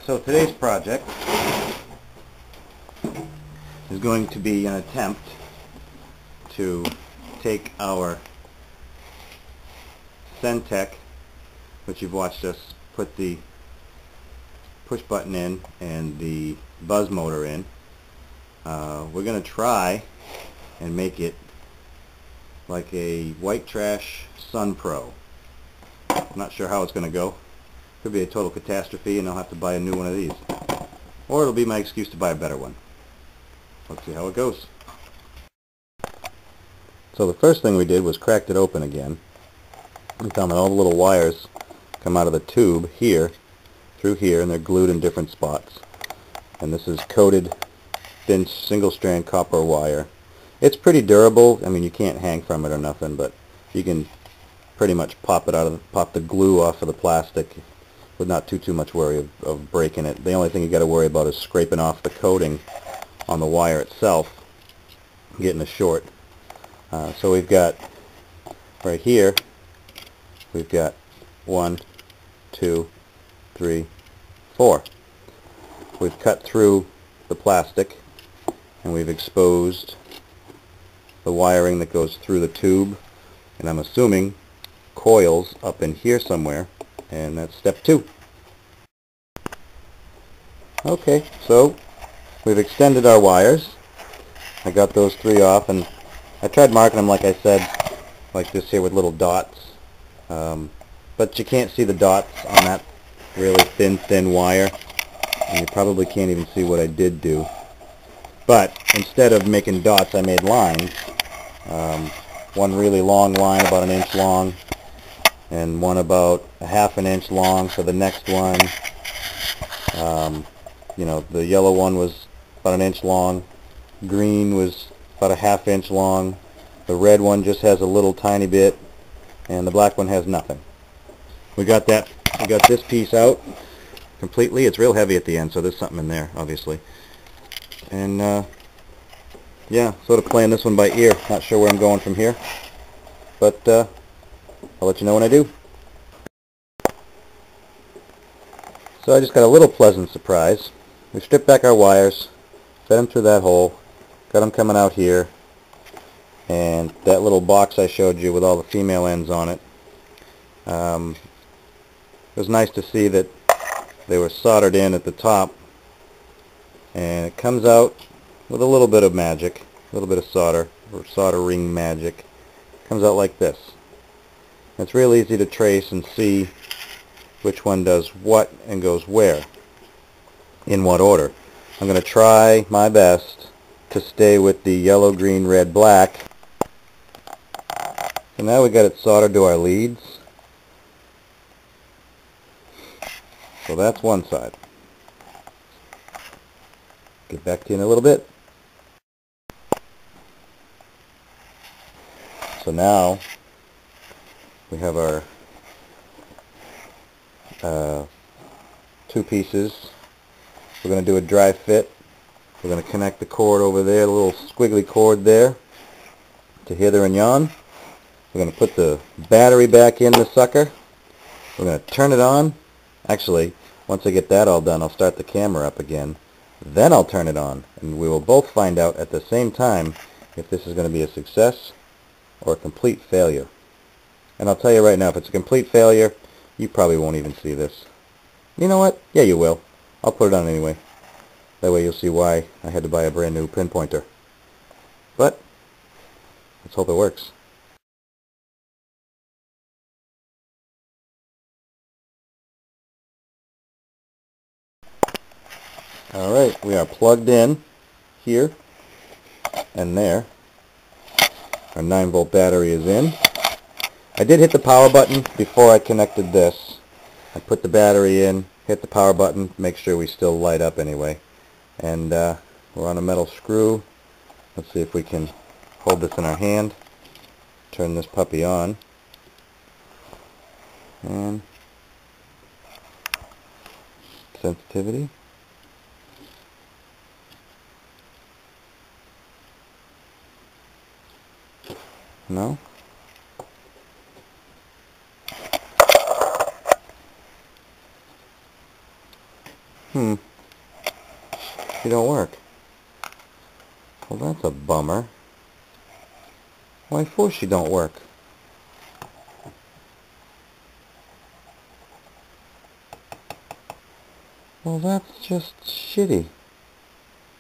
So today's project is going to be an attempt to take our cen-tech, which you've watched us put the push button in and the buzz motor in. We're going to try and make it like a white trash Sun Pro. I'm not sure how it's going to go. Could be a total catastrophe and I'll have to buy a new one of these. Or it'll be my excuse to buy a better one. Let's see how it goes. So the first thing we did was cracked it open again. We found that all the little wires come out of the tube here, through here, and they're glued in different spots. And this is coated thin single strand copper wire. It's pretty durable. I mean, you can't hang from it or nothing, but you can pretty much pop the glue off of the plastic with not too much worry of breaking it. The only thing you got to worry about is scraping off the coating on the wire itself, getting a short. So we've got right here, we've got 1, 2, 3, 4. We've cut through the plastic and we've exposed the wiring that goes through the tube, and I'm assuming coils up in here somewhere, and that's step 2. Okay, so we've extended our wires. I got those 3 off, and I tried marking them, like I said, like this here with little dots, but you can't see the dots on that really thin wire, and you probably can't even see what I did do. But instead of making dots, I made lines. One really long line, about 1 inch long, and one about 1/2 inch long for the next one. You know, the yellow one was about 1 inch long. Green was about 1/2 inch long. The red one just has a little tiny bit, and the black one has nothing. We got this piece out completely. It's real heavy at the end, so there's something in there, obviously. And yeah, sort of playing this one by ear. Not sure where I'm going from here, but I'll let you know when I do. So I just got a little pleasant surprise. We stripped back our wires, fed them through that hole, got them coming out here, and that little box I showed you with all the female ends on it. It was nice to see that they were soldered in at the top, and it comes out with a little bit of magic, a little bit of solder, or soldering magic. It comes out like this. It's real easy to trace and see which one does what and goes where, in what order. I'm going to try my best to stay with the yellow, green, red, black. So now we got it soldered to our leads. So that's one side. Get back to you in a little bit. So now we have our 2 pieces. We're going to do a dry fit. We're going to connect the cord over there, the little squiggly cord there, to hither and yon. We're going to put the battery back in the sucker. We're going to turn it on. Actually, once I get that all done, I'll start the camera up again. Then I'll turn it on, and we will both find out at the same time if this is going to be a success or a complete failure. And I'll tell you right now, if it's a complete failure, you probably won't even see this. You know what? Yeah, you will. I'll put it on anyway. That way you'll see why I had to buy a brand new pinpointer. But let's hope it works. Alright, we are plugged in here and there. Our 9-volt battery is in. I did hit the power button before I connected this. I put the battery in, hit the power button, make sure we still light up anyway. And we're on a metal screw. Let's see if we can hold this in our hand. Turn this puppy on. And sensitivity. No? She don't work. Well, that's a bummer. Why for she don't work? Well, that's just shitty.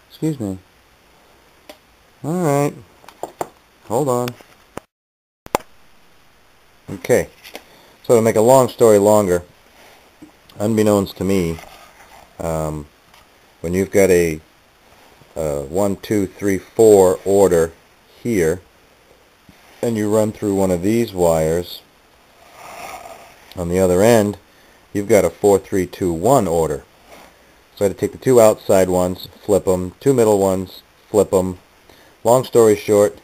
Excuse me. Alright. Hold on. Okay. So to make a long story longer, unbeknownst to me, when you've got a 1, 2, 3, 4 order here, and you run through one of these wires, on the other end, you've got a 4, 3, 2, 1 order. So I had to take the 2 outside ones, flip them, 2 middle ones, flip them. Long story short,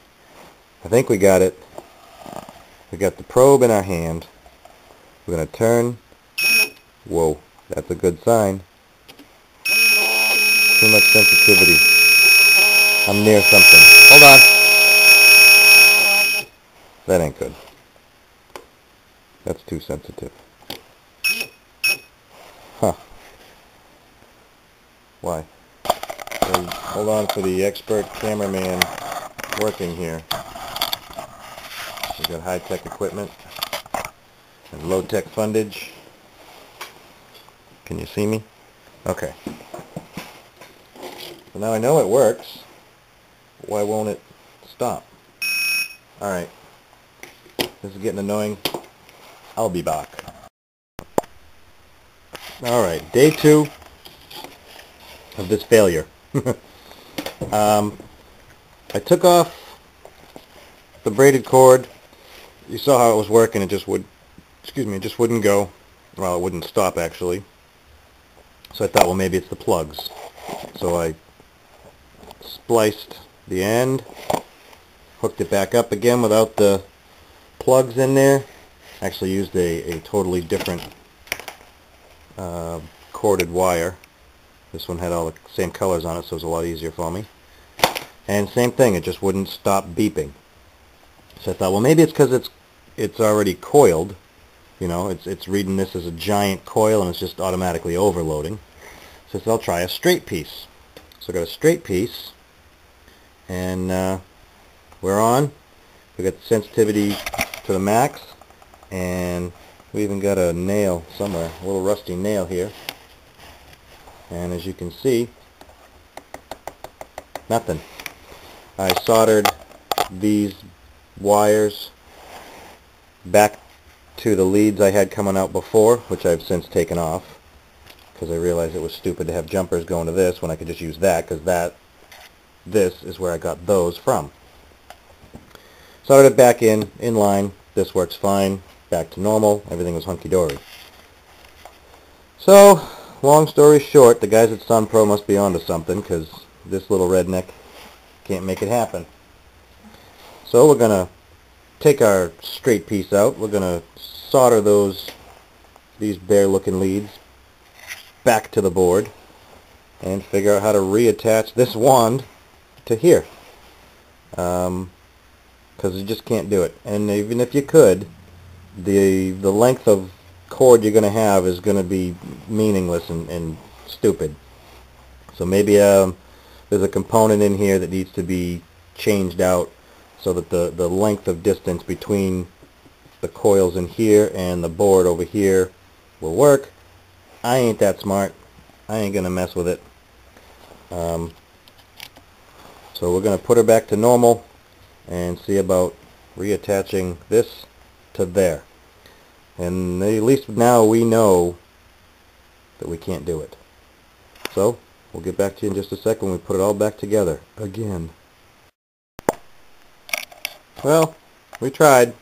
I think we got it. We got the probe in our hand. We're going to turn. Whoa, that's a good sign. Too much sensitivity. I'm near something. Hold on. That ain't good. That's too sensitive. Huh. Why? Hold on for the expert cameraman working here. We've got high-tech equipment and low-tech fundage. Can you see me? Okay. So now I know it works. Why won't it stop? Alright. This is getting annoying. I'll be back. Alright, day 2 of this failure. I took off the braided cord. You saw how it was working. It just wouldn't go. Well, it wouldn't stop actually. So I thought, well, maybe it's the plugs. So I spliced the end, hooked it back up again without the plugs in there. Actually used a totally different corded wire. This one had all the same colors on it, so it was a lot easier for me. And same thing, it just wouldn't stop beeping. So I thought, well, maybe it's because it's already coiled. You know, it's reading this as a giant coil and it's just automatically overloading. So I said, I'll try a straight piece. So I got a straight piece, and we're on. We got the sensitivity to the max, and we even got a nail somewhere, a little rusty nail here. And as you can see, nothing. I soldered these wires back to the leads I had coming out before, which I've since taken off because I realized it was stupid to have jumpers going to this when I could just use that, because this is where I got those from. Soldered it back in line. This works fine. Back to normal. Everything was hunky-dory. So, long story short, the guys at Sun Pro must be onto something, because this little redneck can't make it happen. So we're going to take our straight piece out. We're going to solder these bare looking leads back to the board and figure out how to reattach this wand to here, because you just can't do it. And even if you could, the length of cord you're going to have is going to be meaningless and stupid. So maybe there's a component in here that needs to be changed out so that the length of distance between the coils in here and the board over here will work. I ain't that smart. I ain't gonna mess with it. So we're gonna put her back to normal and see about reattaching this to there. And at least now we know that we can't do it. So we'll get back to you in just a second when we put it all back together again. Well, we tried,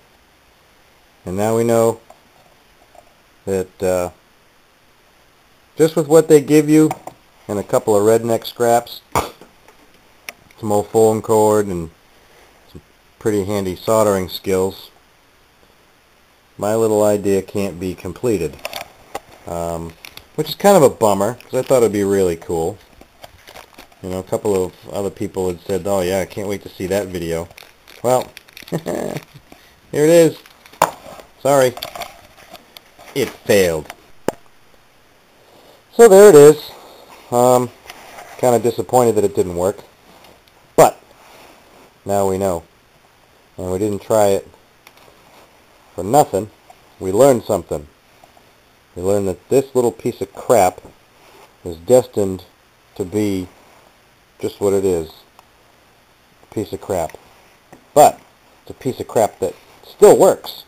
and now we know that just with what they give you and a couple of redneck scraps, some old foam cord and some pretty handy soldering skills, my little idea can't be completed, which is kind of a bummer, because I thought it would be really cool. You know, a couple of other people had said, oh yeah, I can't wait to see that video. Well, here it is. Sorry. It failed. So there it is. kind of disappointed that it didn't work, but now we know, and we didn't try it for nothing. We learned something. We learned that this little piece of crap is destined to be just what it is, a piece of crap. But it's a piece of crap that still works.